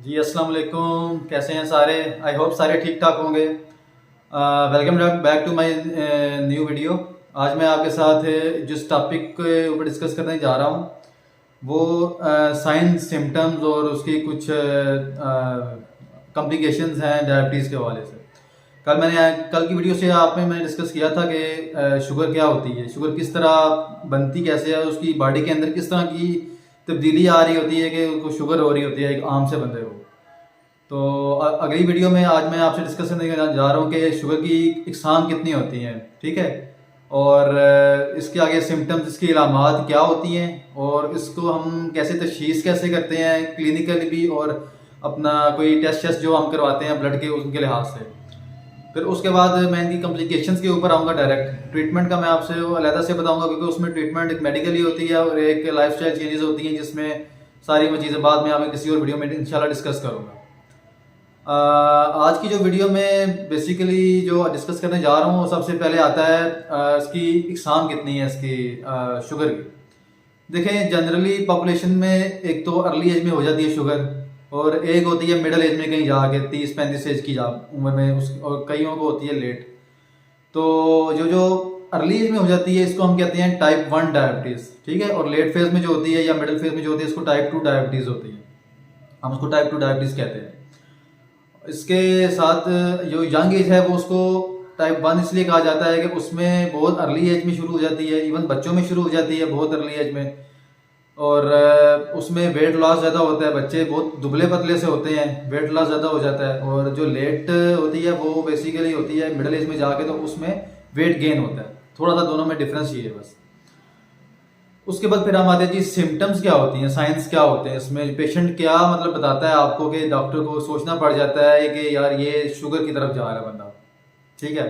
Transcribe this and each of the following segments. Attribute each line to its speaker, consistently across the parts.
Speaker 1: जी अस्सलाम वालेकुम। कैसे हैं सारे? आई होप सारे ठीक ठाक होंगे। Welcome back to my new video. आज मैं आपके साथ जिस टॉपिक के ऊपर डिस्कस करने जा रहा हूँ वो साइंस सिम्टम्स और उसकी कुछ कॉम्प्लिकेशंस हैं डायबिटीज़ के हवाले से। कल की वीडियो से आप में मैंने डिस्कस किया था कि शुगर क्या होती है, शुगर किस तरह बनती कैसे है, उसकी बॉडी के अंदर किस तरह की तब्दीली आ रही होती है कि उसको शुगर हो रही होती है एक आम से बंदे को। तो अगली वीडियो में आज मैं आपसे डिस्कस करने जा रहा हूँ कि शुगर की इकसाम कितनी होती हैं, ठीक है, और इसके आगे सिम्टम्स, इसकी अलामात क्या होती हैं और इसको हम कैसे तशखीस कैसे करते हैं क्लिनिकली भी, और अपना कोई टेस्ट जो हम करवाते हैं ब्लड के उनके लिहाज से। फिर उसके बाद मैं इनकी कॉम्प्लिकेशंस के ऊपर आऊँगा। डायरेक्ट ट्रीटमेंट का मैं आपसे वो अलहदा से बताऊँगा, क्योंकि उसमें ट्रीटमेंट एक मेडिकली होती है और एक लाइफस्टाइल चेंजेस होती हैं, जिसमें सारी वो चीज़ें बाद में मैं किसी और वीडियो में इंशाल्लाह डिस्कस करूँगा। आज की जो वीडियो में बेसिकली जो डिस्कस करने जा रहा हूँ, सबसे पहले आता है इसकी इकसाम कितनी है इसकी शुगर की। देखें, जनरली पॉपुलेशन में एक तो अर्ली एज में हो जाती है शुगर, और एक होती है मिडिल एज में कहीं जाके 30-35 एज की जा उम्र में और कईयों को होती है लेट। तो जो अर्ली एज में हो जाती है इसको हम कहते हैं टाइप 1 डायबिटीज़, ठीक है, और लेट फेज में जो होती है या मिडिल फेज में जो होती है इसको टाइप 2 डायबिटीज़ होती है। हम उसको टाइप 2 डायबिटीज़ कहते हैं। इसके साथ जो यंग एज है वो उसको टाइप 1 इसलिए कहा जाता है कि उसमें बहुत अर्ली एज में शुरू हो जाती है, इवन बच्चों में शुरू हो जाती है बहुत अर्ली एज में, और उसमें वेट लॉस ज़्यादा होता है, बच्चे बहुत दुबले पतले से होते हैं, वेट लॉस ज़्यादा हो जाता है। और जो लेट होती है वो बेसिकली होती है मिडिल एज में जाके, तो उसमें वेट गेन होता है। थोड़ा सा दोनों में डिफरेंस ये है बस। उसके बाद फिर हम आते हैं जी सिम्टम्स क्या होती हैं, साइंस क्या होते हैं इसमें, पेशेंट क्या मतलब बताता है आपको कि डॉक्टर को सोचना पड़ जाता है कि यार ये शुगर की तरफ जा रहा है बंदा, ठीक है।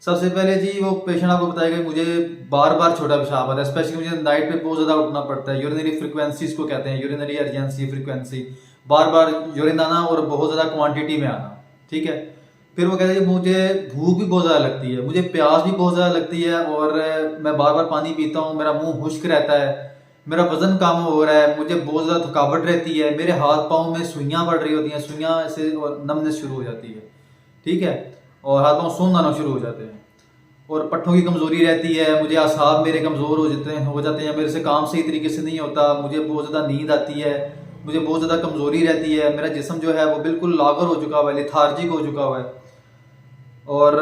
Speaker 1: सबसे पहले जी वो पेशेंट आपको बताएगा कि मुझे बार बार छोटा पेशाब आता है, स्पेशली मुझे नाइट पे बहुत ज़्यादा उठना पड़ता है, यूरिनरी फ्रिक्वेंसी इसको कहते हैं, यूरिनरी अर्जेंसी फ्रिक्वेंसी, बार बार यूरिन आना और बहुत ज़्यादा क्वांटिटी में आना, ठीक है। फिर वो कहते हैं मुझे भूख भी बहुत ज़्यादा लगती है, मुझे प्यास भी बहुत ज़्यादा लगती है, और मैं बार बार पानी पीता हूँ, मेरा मुंह खुश्क रहता है, मेरा वजन कम हो रहा है, मुझे बहुत ज़्यादा थकावट रहती है, मेरे हाथ पाँव में सुइयाँ पड़ रही होती हैं, सुइयाँ ऐसे और नमनेस शुरू हो जाती है, ठीक है, और हाथ पाँव सूंद आना शुरू हो जाते हैं, और पट्टों की कमज़ोरी रहती है, मुझे आसाब मेरे कमज़ोर हो जाते हैं, मेरे से काम सही तरीके से नहीं होता, मुझे बहुत ज़्यादा नींद आती है, मुझे बहुत ज़्यादा कमज़ोरी रहती है, मेरा जिस्म जो है वो बिल्कुल लागर हो चुका हुआ है, लिथार्जिक हो चुका हुआ है। और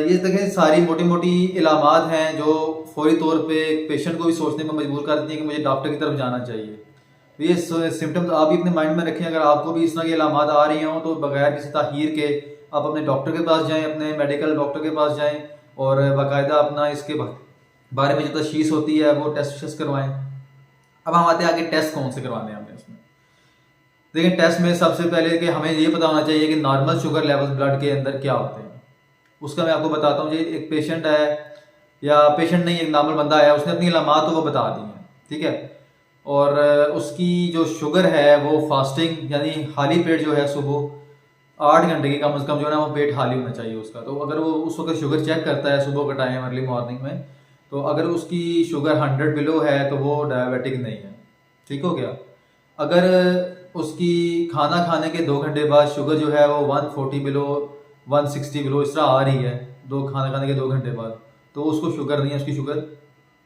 Speaker 1: ये देखें सारी मोटी मोटी इलामात हैं जो फौरी तौर पे पेशेंट को भी सोचने पर मजबूर कर देती हैं कि मुझे डॉक्टर की तरफ जाना चाहिए। तो ये सिम्टम्स आप भी अपने माइंड में रखें। अगर आपको भी इस तरह की इलामात आ रही हों तो बगैर किसी ताहीर के आप अपने डॉक्टर के पास जाएं, अपने मेडिकल डॉक्टर के पास जाएं, और बाकायदा अपना इसके बारे में जो तशखीस होती है वो टेस्ट करवाएं। अब हम आते हैं आगे, टेस्ट कौन से करवाने हैं हमने उसमें। देखिए, टेस्ट में सबसे पहले कि हमें ये पता होना चाहिए कि नॉर्मल शुगर लेवल्स ब्लड के अंदर क्या होते हैं। उसका मैं आपको बताता हूँ जी। एक पेशेंट है, या पेशेंट नहीं, एक नॉर्मल बंदा है, उसने अपनी अलामात तो वो बता दी हैं, ठीक है, और उसकी जो शुगर है वो फास्टिंग यानी खाली पेट जो है सुबह 8 घंटे की कम से कम जो है ना वो पेट खाली होना चाहिए उसका। तो अगर वो उस वक्त शुगर चेक करता है सुबह का टाइम अर्ली मॉर्निंग में, तो अगर उसकी शुगर 100 बिलो है तो वो डायबिटिक नहीं है, ठीक हो गया। अगर उसकी खाना खाने के 2 घंटे बाद शुगर जो है वो 140 बिलो 160 बिलो इस तरह आ रही है, दो खाना खाने के 2 घंटे बाद, तो उसको शुगर नहीं है, उसकी शुगर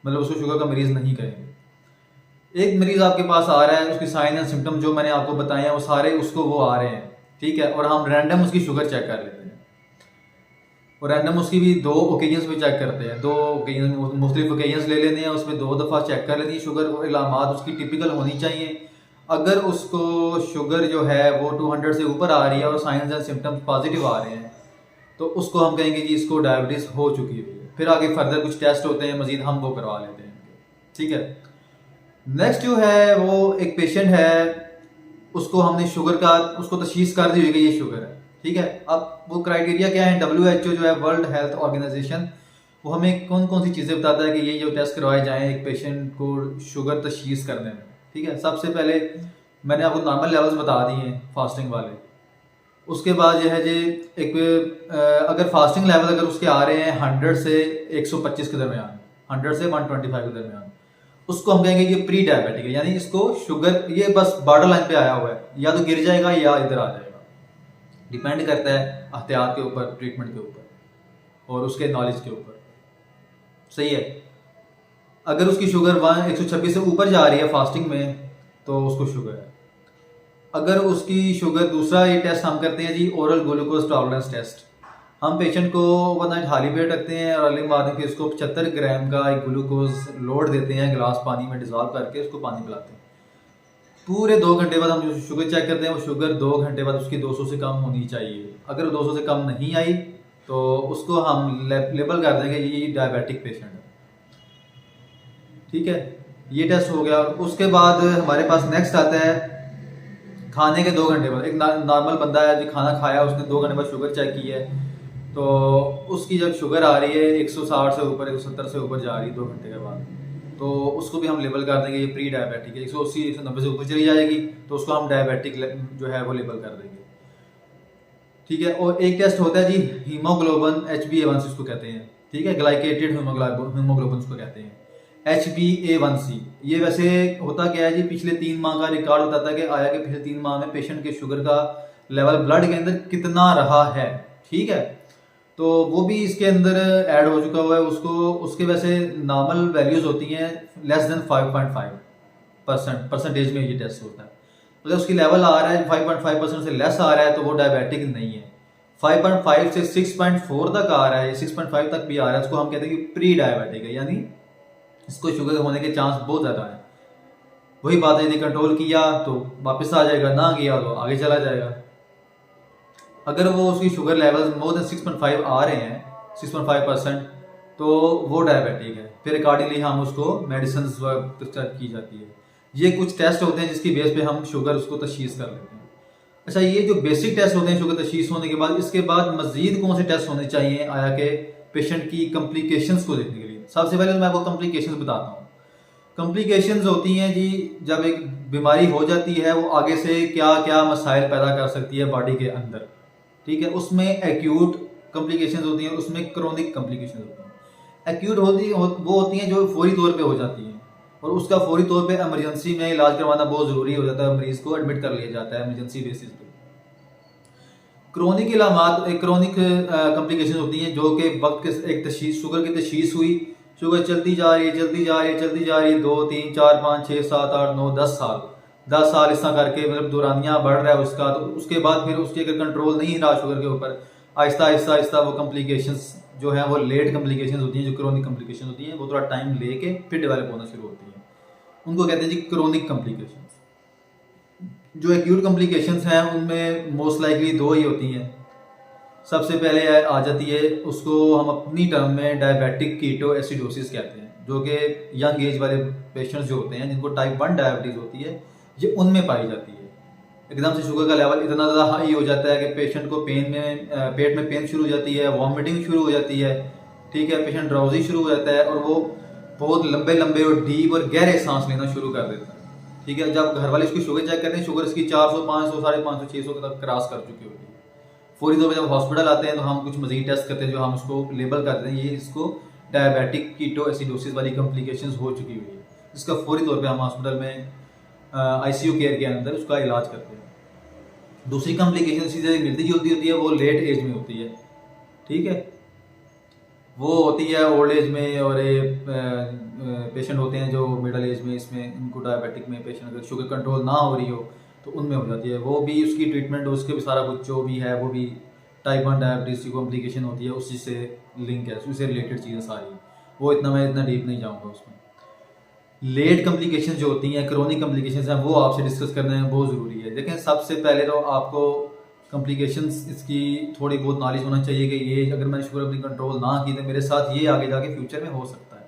Speaker 1: मतलब उसको शुगर का मरीज़ नहीं कहेंगे। एक मरीज़ आपके पास आ रहा है, उसकी साइन एंड सिम्टम जो मैंने आपको बताए हैं वो सारे उसको वो आ रहे हैं, ठीक है, और हम रैंडम उसकी शुगर चेक कर लेते हैं, और रैंडम उसकी भी 2 ओकेजन्स पे चेक करते हैं, 2 ओकेजन मुख्तलिफ ओकेजन्स ले लेते हैं, उसमें 2 दफ़ा चेक कर लेनी है शुगर, और इलामात उसकी टिपिकल होनी चाहिए। अगर उसको शुगर जो है वो 200 से ऊपर आ रही है और साइंस एंड सिम्टम्स पॉजिटिव आ रहे हैं, तो उसको हम कहेंगे कि इसको डायबिटीज़ हो चुकी है। फिर आगे फर्दर कुछ टेस्ट होते हैं मजीद, हम वो करवा लेते हैं, ठीक है। नेक्स्ट जो है वो एक पेशेंट है, उसको हमने शुगर का उसको तशखीस कर दी हुई कि ये शुगर है, ठीक है। अब वो क्राइटेरिया क्या है, WHO जो है वर्ल्ड हेल्थ ऑर्गेनाइजेशन, वो हमें कौन कौन सी चीज़ें बताता है कि ये जो टेस्ट करवाए जाएँ एक पेशेंट को शुगर तशखीस करने में, ठीक है। सबसे पहले मैंने आपको नॉर्मल लेवल्स बता दिए हैं फास्टिंग वाले। उसके बाद जो है जी एक अगर फास्टिंग लेवल अगर उसके आ रहे हैं 100 से 125 के दरमियान, 100 से 125 के दरमियान, उसको हम कहेंगे ये प्री डायबिटिक है, यानी इसको शुगर ये बस बॉर्डर लाइन पे आया हुआ है, या तो गिर जाएगा या इधर आ जाएगा। डिपेंड करता है एहतियात के ऊपर, ट्रीटमेंट के ऊपर और उसके नॉलेज के ऊपर। सही है। अगर उसकी शुगर 126 से ऊपर जा रही है फास्टिंग में तो उसको शुगर है। अगर उसकी शुगर, दूसरा ये टेस्ट हम करते हैं जी ओरल ग्लूकोज टॉलरेंस टेस्ट। हम पेशेंट को ओवरनाइट खाली पेट रखते हैं और अर्ली मॉर्निंग फिर उसको 75 ग्राम का एक ग्लूकोज लोड देते हैं, गिलास पानी में डिजॉल्व करके उसको पानी पिलाते हैं। पूरे 2 घंटे बाद हम जो शुगर चेक करते हैं वो शुगर 2 घंटे बाद उसकी 200 से कम होनी चाहिए। अगर 200 से कम नहीं आई तो उसको हम लेबल कर देंगे ये डायबिटिक पेशेंट है। ठीक है, ये टेस्ट हो गया। उसके बाद हमारे पास नेक्स्ट आता है खाने के 2 घंटे बाद। एक नॉर्मल बंदा है जो खाना खाया, उसने 2 घंटे बाद शुगर चेक की है, तो उसकी जब शुगर आ रही है 160 से ऊपर, 170 से ऊपर जा रही है 2 घंटे के बाद, तो उसको भी हम लेबल कर देंगे ये प्री डायबिटिक है। 180 190 से ऊपर चली जाएगी तो उसको हम डायबिटिक जो है वो लेबल कर देंगे। ठीक है। और एक टेस्ट होता है जी हीमोग्लोबिन, HbA1c उसको कहते हैं। ठीक है, ग्लाइकेटेड हीमोग्लोबिन उसको कहते हैं, HbA1c। ये वैसे होता क्या है जी, पिछले 3 माह का रिकॉर्ड बताता है कि आया कि पिछले 3 माह में पेशेंट के शुगर का लेवल ब्लड के अंदर कितना रहा है। ठीक है, तो वो भी इसके अंदर ऐड हो चुका हुआ है। उसको उसके वैसे नॉर्मल वैल्यूज होती हैं लेस देन 5.5% परसेंटेज में ये टेस्ट होता है। अगर उसकी लेवल आ रहा है 5.5% से लेस आ रहा है तो वो डायबिटिक नहीं है। 5.5 से 6.4 तक आ रहा है, 6.5 तक भी आ रहा है, उसको हम कहते हैं कि प्री डायबिटिक है, यानी इसको शुगर होने के चांस बहुत ज़्यादा है। वही बात है, यदि कंट्रोल किया तो वापस आ जाएगा, ना किया तो आगे चला जाएगा। अगर वो उसकी शुगर लेवल मोर देन 6.5 आ रहे हैं, 6.5%, तो वो डायबिटिक है। फिर अकॉर्डिंगली हम उसको मेडिसिन प्रिस्क्राइब की जाती है। ये कुछ टेस्ट होते हैं जिसकी बेस पे हम शुगर उसको तशखीस कर लेते हैं। अच्छा, ये जो बेसिक टेस्ट होते हैं शुगर तशखीस होने के बाद, इसके बाद मजीद कौन से टेस्ट होने चाहिए आया कि पेशेंट की कम्प्लिकेशंस को देखने के लिए। सबसे पहले मैं आपको कम्प्लिकेशंस बताता हूँ। कम्प्लिकेशंस होती हैं जी, जब एक बीमारी हो जाती है वो आगे से क्या क्या मसाइल पैदा कर सकती है बॉडी के अंदर। ठीक है, उसमें एक्यूट कम्प्लिकेशंस होती हैं, उसमें क्रोनिक कम्प्लिकेशंस होती हैं। एक्यूट वो होती हैं जो फौरी तौर पे हो जाती हैं और उसका फौरी तौर पे इमरजेंसी में इलाज करवाना बहुत ज़रूरी हो जाता है, मरीज को एडमिट कर लिया जाता है इमरजेंसी बेसिस पे। क्रोनिक इलामात, क्रोनिक कम्प्लिकेशन होती हैं जो कि वक्त के एक तशीस, शुगर की तशीस हुई, शुगर चलती जा रही है, चलती जा रही है, चलती जा रही है, 2 3 4 5 6 7 8 9 10 साल इस तरह करके, मतलब दौरानिया बढ़ रहा है उसका। तो उसके बाद फिर उसके अगर कंट्रोल नहीं रहा शुगर के ऊपर, आहिस्ता आहिस्ता आहिस्ता वो कम्प्लिकेशंस जो है वो लेट कम्प्लिकेशंस होती हैं, जो क्रोनिक कम्प्लिकेशन होती हैं वो थोड़ा टाइम लेके फिर डेवलप होना शुरू होती हैं, उनको कहते हैं जी क्रोनिक कम्प्लिकेशंस। जो एक्यूट कम्प्लिकेशंस हैं उनमें मोस्ट लाइकली 2 ही होती हैं। सबसे पहले आ जाती है, उसको हम अपनी टर्म में डायबिटिक कीटो एसिडोसिस कहते हैं, जो कि यंग एज वाले पेशेंट्स जो होते हैं जिनको टाइप 1 डायबिटीज़ होती है, ये उनमें पाई जाती है। एकदम से शुगर का लेवल इतना ज़्यादा हाई हो जाता है कि पेशेंट को पेट में पेन शुरू हो जाती है, वॉमिटिंग शुरू हो जाती है। ठीक है, पेशेंट ड्राउजी शुरू हो जाता है और वो बहुत लंबे लंबे और डीप और गहरे सांस लेना शुरू कर देता है। ठीक है, जब घर वाले इसकी शुगर चेक करते हैं, शुगर इसकी 400 500 550 600 तक क्रॉस कर चुकी होती है। फौरी तौर पर जब हॉस्पिटल आते हैं तो हम कुछ मजीद टेस्ट करते हैं जो हम उसको लेबल करते हैं, ये इसको डायबिटिक कीटो एसिडोसिस वाली कम्प्लिकेशंस हो चुकी हुई है। इसका फौरी तौर पे हम हॉस्पिटल में ICU केयर के अंदर उसका इलाज करते हैं। दूसरी कम्प्लिकेशन सीधे मिलती जुलती होती है, वो लेट एज में होती है। ठीक है, वो होती है ओल्ड एज में, और पेशेंट होते हैं जो मिडल एज में, इसमें इनको डायबिटिक में पेशेंट अगर शुगर कंट्रोल ना हो रही हो तो उनमें हो जाती है। वो भी उसकी ट्रीटमेंट, उसके भी सारा कुछ जो भी है वो भी टाइप 1 डायबिटीज़ की कॉम्प्लिकेशन होती है, उसी से लिंक है, उससे रिलेटेड चीज़ें सारी। वो मैं इतना डीप नहीं जाऊँगा उसमें। लेट कम्प्लिकेशन जो होती हैं, क्रोनिक कम्प्लिकेशन हैं, वो आपसे डिस्कस करना है बहुत ज़रूरी है। लेकिन सबसे पहले तो आपको कम्प्लिकेशंस इसकी थोड़ी बहुत नॉलेज होना चाहिए कि ये अगर मैंने शुगर अपनी कंट्रोल ना की तो मेरे साथ ये आगे जाके फ्यूचर में हो सकता है।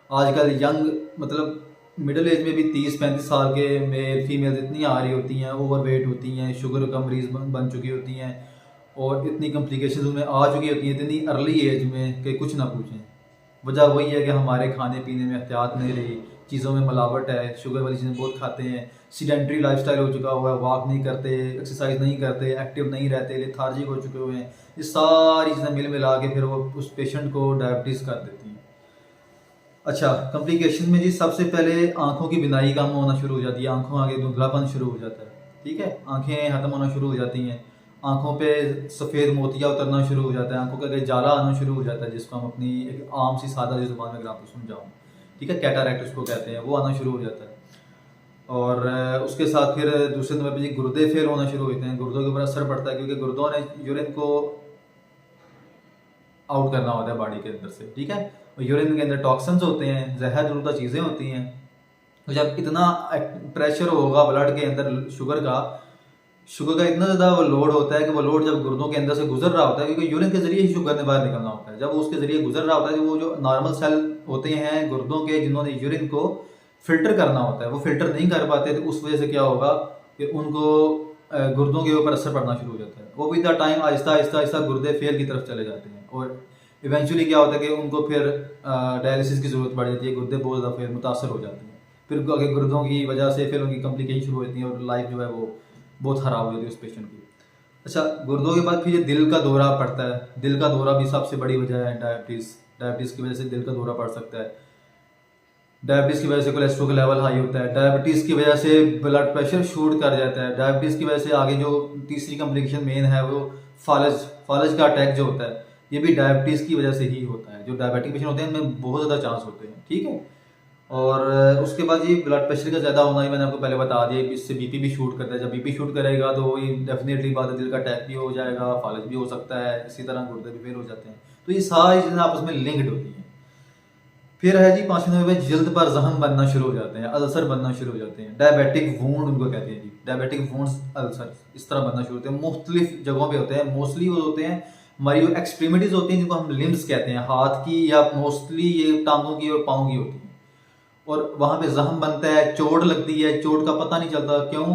Speaker 1: आजकल यंग, मतलब मिडिल एज में भी 30-35 साल के मेल फीमेल इतनी आ रही होती हैं, ओवरवेट होती हैं, शुगर का मरीज बन चुकी होती हैं और इतनी कम्प्लिकेशन उनमें आ चुकी होती हैं इतनी अर्ली एज में कि कुछ ना पूछें। वजह वही है कि हमारे खाने पीने में एहतियात नहीं रही, चीज़ों में मिलावट है, शुगर वाली चीज़ें बहुत खाते हैं, सीडेंट्री लाइफस्टाइल हो चुका हुआ है, वॉक नहीं करते, एक्सरसाइज नहीं करते, एक्टिव नहीं रहते, लेथार्जिक हो चुके हुए हैं। ये सारी चीज़ें मिला के फिर वो उस पेशेंट को डायबिटीज़ कर देती हैं। अच्छा, कॉम्प्लिकेशन में जी सबसे पहले आँखों की बिनाई कम होना शुरू हो जाती है, आँखों आगे धुंधलापन शुरू हो जाता है, ठीक है? आँखें खत्म होना शुरू हो जाती हैं, आँखों पे सफ़ेद मोतिया उतरना शुरू हो जाता है, आँखों के आगे जाला आना शुरू हो जाता है, जिसको हम अपनी एक आम सी सादा सी ज़ुबान में अगर आपको समझाऊँ, ठीक है? कैटरैक्ट उसको कहते हैं, वो आना शुरू हो जाता है। और उसके साथ फिर दूसरे नंबर पे जी गुर्दे फेल होना शुरू होते हैं, गुर्दों के ऊपर असर पड़ता है क्योंकि गुर्दों ने यूरिन को आउट करना होता है बॉडी के अंदर से, ठीक है? और यूरिन के अंदर टॉक्सिन्स होते हैं, जहर-जरूदा चीज़ें होती हैं। तो जब इतना प्रेशर होगा ब्लड के अंदर शुगर का इतना ज़्यादा वो लोड होता है कि वो लोड जब गुर्दों के अंदर से गुजर रहा होता है, क्योंकि यूरिन के जरिए ही शुगर ने बाहर निकलना होता है। जब उसके जरिए गुजर रहा होता है, वो जो नॉर्मल सेल होते हैं गुर्दों के, जिन्होंने यूरिन को फिल्टर करना होता है, वो फिल्टर नहीं कर पाते, तो उस वजह से क्या होगा कि उनको गुर्दों के ऊपर असर पड़ना शुरू हो जाता है। वो with the time Aahista Aahista Aahista गुर्दे फेल की तरफ चले जाते हैं और इवेंचुअली क्या होता है कि उनको फिर डायलिसिस की ज़रूरत पड़ जाती है, गुर्दे बहुत ज़्यादा फिर मुतासर हो जाते हैं। फिर आगे गुर्दों की वजह से फिर उनकी कॉम्प्लिकेशन शुरू हो जाती है और लाइफ जो है वो बहुत ख़राब हो जाती है उस पेशेंट की। अच्छा, गुर्दों के बाद फिर ये दिल का दौरा पड़ता है। दिल का दौरा भी सबसे बड़ी वजह है डायबिटीज़। डायबिटीज़ की वजह से दिल का दौरा पड़ सकता है। डायबिटीज़ की वजह से कोलेस्ट्रॉल का लेवल हाई होता है। डायबिटीज़ की वजह से ब्लड प्रेशर शूट कर जाता है। डायबिटीज़ की वजह से आगे जो तीसरी कॉम्प्लिकेशन मेन है वो फालज फालज का अटैक जो होता है, ये भी डायबिटीज़ की वजह से ही होता है। जो डायबिटिक पेशेंट होते हैं इनमें बहुत ज़्यादा चांस होते हैं, ठीक है? और उसके बाद ये ब्लड प्रेशर का ज़्यादा होना ही मैंने आपको पहले बता दिया, इससे बीपी भी शूट करता है। जब बीपी शूट करेगा तो ये डेफिनेटली बात है, दिल का अटैक भी हो जाएगा, फालज भी हो सकता है, इसी तरह गुर्दे भी फेल हो जाते हैं। तो ये सारी चीज़ें आपस में लिंक्ड होती हैं। फिर है जी 5वें नंबर पे जल्द पर जख्म बनना शुरू हो जाते हैं, अल्सर बनना शुरू हो जाते हैं। डायबिटिक वूंड उनको कहते हैं जी, डायबिटिक वूंड्स अल्सर इस तरह बनना शुरू होते हैं। मुख्तलिफ जगहों पे होते हैं, मोस्टली वो होते हैं हमारी जो एक्सट्रीमिटीज़ होती हैं जिनको हम लिम्स कहते हैं, हाथ की या मोस्टली ये टांगों की और पाँव की होती हैं। और वहाँ पे जख्म बनता है, चोट लगती है, चोट का पता नहीं चलता, क्यों?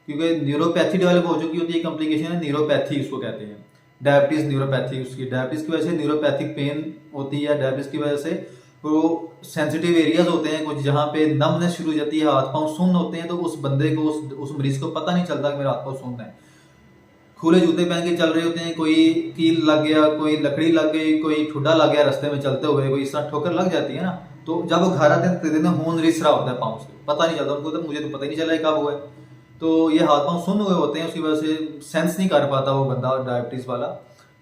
Speaker 1: क्योंकि न्यूरोपैथी डेवलप हो चुकी होती है, कॉम्प्लिकेशन है न्यूरोपैथी उसको कहते हैं। डायबिटीज़ न्यूरोपैथी, उसकी डायबिटीज़ की वजह से न्यूरोपैथिक पेन होती है। डायबिटीज़ की वजह से वो सेंसिटिव एरियाज होते हैं कुछ, जहाँ पे नमनेस शुरू हो जाती है, हाथ पाँव सुन्न होते हैं, तो उस बंदे को उस मरीज को पता नहीं चलता कि मेरा हाथ पाँव सुन्न है। खुले जूते पहन के चल रहे होते हैं, कोई कील लग गया, कोई लकड़ी लग गई, कोई ठुड्डा लग गया रास्ते में चलते हुए, कोई इस तरह ठोकर लग जाती है ना, तो जब वो घर आते हैं तो खून रिस रहा होता है पाँव से, पता नहीं चलता उनको, तो मुझे तो पता ही नहीं चला कब हुआ है। तो ये हाथ पाँव सुन्न हुए होते हैं, उसकी वजह से सेंस नहीं कर पाता वो बंदा डायबिटीज़ वाला।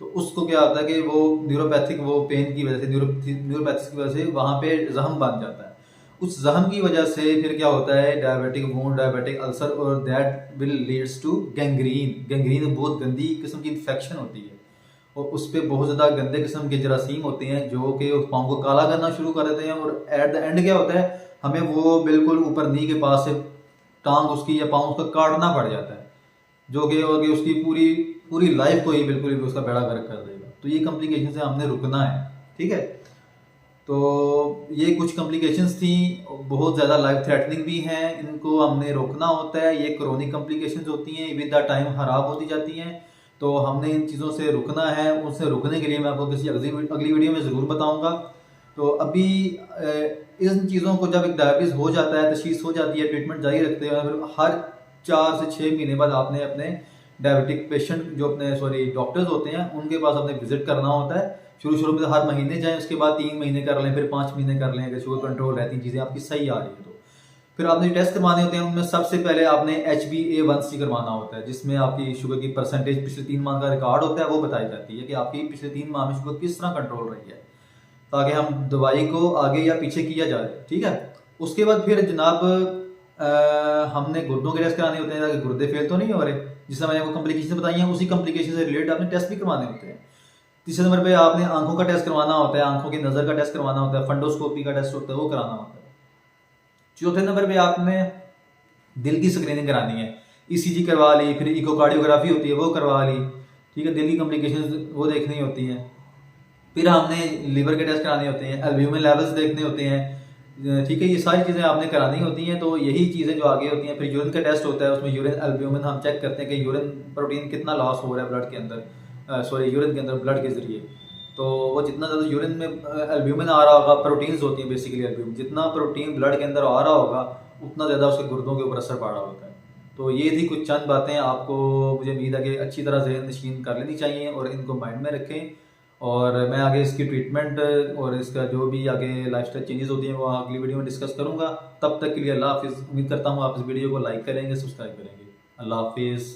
Speaker 1: तो उसको क्या होता है कि वो न्यूरोपैथिक वो पेन की वजह से, न्यूरोपैथिक की वजह से वहाँ पे जख्म बन जाता है। उस जख्म की वजह से फिर क्या होता है, डायबिटिक वूंड, डायबिटिक अल्सर, और that will leads to gangrene. Gangrene बहुत गंदी किस्म की इन्फेक्शन होती है और उस पर बहुत ज़्यादा गंदे किस्म के जरासीम होते हैं जो कि उस पाँव को काला करना शुरू कर देते हैं। और एट द एंड क्या होता है, हमें वो बिल्कुल ऊपर नी के पास से टांग उसकी या पाँव उसका काटना पड़ जाता है, जो कि उसकी पूरी पूरी लाइफ को ही बिल्कुल भी उसका बेड़ा गर्क कर देगा। तो ये कॉम्प्लिकेशन से हमने रुकना है, ठीक है? तो ये कुछ कॉम्प्लिकेशंस थी, बहुत ज़्यादा लाइफ थ्रेटनिंग भी हैं, इनको हमने रोकना होता है। ये क्रोनिक कॉम्प्लिकेशंस होती हैं, विद द टाइम खराब होती जाती हैं, तो हमने इन चीज़ों से रुकना है। उनसे रुकने के लिए मैं आपको किसी अगली वीडियो में ज़रूर बताऊंगा। तो अभी इन चीज़ों को जब एक डायबिटीज़ हो जाता है, तशखीस हो जाती है, ट्रीटमेंट जारी रखते हैं, फिर हर 4 से 6 महीने बाद आपने अपने डायबिटिक पेशेंट जो अपने डॉक्टर्स होते हैं उनके पास अपने विजिट करना होता है। शुरू में तो हर महीने जाएं, उसके बाद 3 महीने कर लें, फिर 5 महीने कर लें, अगर शुगर कंट्रोल रहती हैं, चीज़ें आपकी सही आ रही है तो। फिर आपने टेस्ट करवाने होते हैं, उनमें सबसे पहले आपने HbA1c करवाना होता है, जिसमें आपकी शुगर की परसेंटेज पिछले 3 माह का रिकॉर्ड होता है, वो बताई जाती है कि आपकी पिछले 3 माह में शुगर किस तरह कंट्रोल रही है, ताकि हम दवाई को आगे या पीछे किया जाए, ठीक है? उसके बाद फिर जनाब हमने गुर्दों के टेस्ट कराने होते हैं ताकि गुर्दे फेल तो नहीं हो रहे, जिससे मैंने आपको कॉम्प्लिकेशन बताई हैं, उसी कॉम्प्लिकेशन से रिलेटेड आपने टेस्ट भी करवाने होते हैं। तीसरे नंबर पे आपने आंखों का टेस्ट करवाना होता है, आंखों की नज़र का टेस्ट करवाना होता है, फंडोस्कोपी का टेस्ट होता है, वो कराना होता है। चौथे नंबर पे आपने दिल की स्क्रीनिंग करानी है, ECG करवा ली, फिर इकोकार्डियोग्राफी होती है वो करवा ली, ठीक है? दिल की कॉम्प्लिकेशन वो देखनी होती हैं। फिर हमने लीवर के टेस्ट कराने होते हैं, एल्ब्यूमिन लेवल्स देखने होते हैं, ठीक है? ये सारी चीज़ें आपने करानी होती हैं। तो यही चीज़ें जो आगे होती हैं। फिर यूरिन का टेस्ट होता है, उसमें यूरिन एल्ब्यूमिन हम चेक करते हैं कि यूरिन प्रोटीन कितना लॉस हो रहा है ब्लड के अंदर, यूरिन के अंदर ब्लड के जरिए। तो वो जितना ज़्यादा यूरिन में एल्ब्यूमिन आ रहा होगा, प्रोटीन्स होती हैं बेसिकली एल्ब्यूमिन, जितना प्रोटीन ब्लड के अंदर आ रहा होगा उतना ज़्यादा उसके गुर्दों के ऊपर असर पड़ रहा होता है। तो ये थी कुछ चंद बातें, आपको मुझे उम्मीद है कि अच्छी तरह ज़हन नशीन कर लेनी चाहिए और इनको माइंड में रखें। और मैं आगे इसकी ट्रीटमेंट और इसका जो भी आगे लाइफस्टाइल चेंजेस होती हैं वो अगली वीडियो में डिस्कस करूंगा। तब तक के लिए अल्लाह हाफिज़। उम्मीद करता हूँ आप इस वीडियो को लाइक करेंगे, सब्सक्राइब करेंगे। अल्लाह हाफिज़।